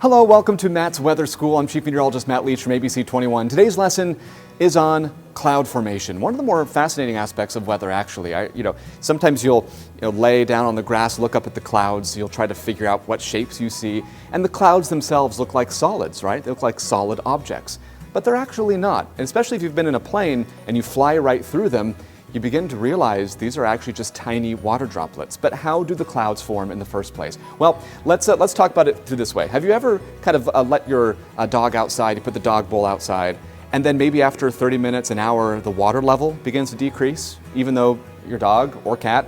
Hello, welcome to Matt's Weather School. I'm Chief Meteorologist Matt Leach from ABC 21. Today's lesson is on cloud formation. One of the more fascinating aspects of weather, actually. Sometimes you'll lay down on the grass, look up at the clouds, you'll try to figure out what shapes you see, and the clouds themselves look like solids, right? They look like solid objects. But they're actually not. And especially if you've been in a plane and you fly right through them, you begin to realize these are actually just tiny water droplets. But how do the clouds form in the first place? Well, let's talk about it through this way. Have you ever kind of let your dog outside, you put the dog bowl outside, and then maybe after 30 minutes, an hour, the water level begins to decrease, even though your dog or cat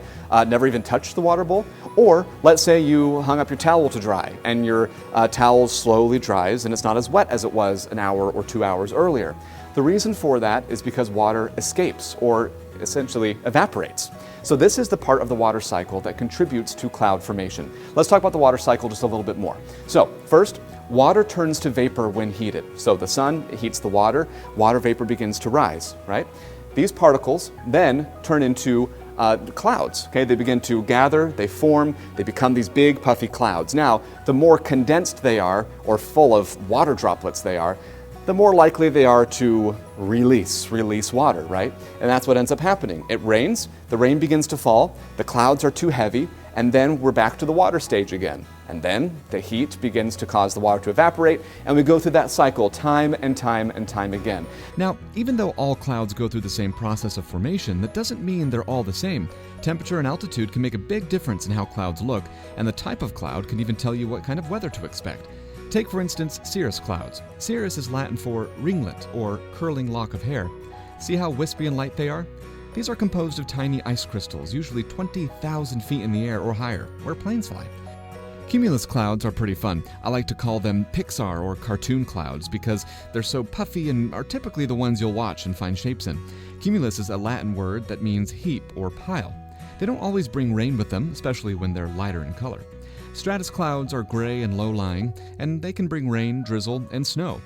never even touched the water bowl? Or let's say you hung up your towel to dry and your towel slowly dries and it's not as wet as it was an hour or 2 hours earlier. The reason for that is because water escapes or essentially evaporates. So this is the part of the water cycle that contributes to cloud formation. Let's talk about the water cycle just a little bit more. So first, water turns to vapor when heated. So the sun heats the water vapor begins to rise, right? These particles then turn into clouds, okay? They begin to gather, they form, they become these big puffy clouds. Now, the more condensed they are, or full of water droplets they are, the more likely they are to release water, right? And that's what ends up happening. It rains, the rain begins to fall, the clouds are too heavy, and then we're back to the water stage again. And then the heat begins to cause the water to evaporate, and we go through that cycle time and time and time again. Now, even though all clouds go through the same process of formation, that doesn't mean they're all the same. Temperature and altitude can make a big difference in how clouds look, and the type of cloud can even tell you what kind of weather to expect. Take, for instance, cirrus clouds. Cirrus is Latin for ringlet, or curling lock of hair. See how wispy and light they are? These are composed of tiny ice crystals, usually 20,000 feet in the air or higher, where planes fly. Cumulus clouds are pretty fun. I like to call them Pixar or cartoon clouds because they're so puffy and are typically the ones you'll watch and find shapes in. Cumulus is a Latin word that means heap or pile. They don't always bring rain with them, especially when they're lighter in color. Stratus clouds are gray and low-lying, and they can bring rain, drizzle, and snow.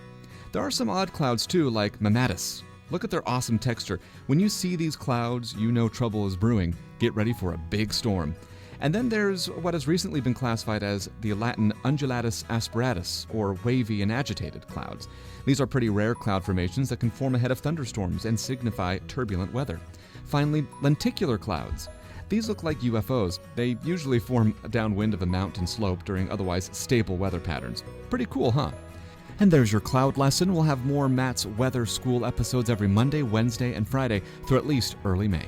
There are some odd clouds too, like mammatus. Look at their awesome texture. When you see these clouds, you know trouble is brewing. Get ready for a big storm. And then there's what has recently been classified as the Latin undulatus asperatus, or wavy and agitated clouds. These are pretty rare cloud formations that can form ahead of thunderstorms and signify turbulent weather. Finally, lenticular clouds. These look like UFOs. They usually form downwind of a mountain slope during otherwise stable weather patterns. Pretty cool, huh? And there's your cloud lesson. We'll have more Matt's Weather School episodes every Monday, Wednesday, and Friday through at least early May.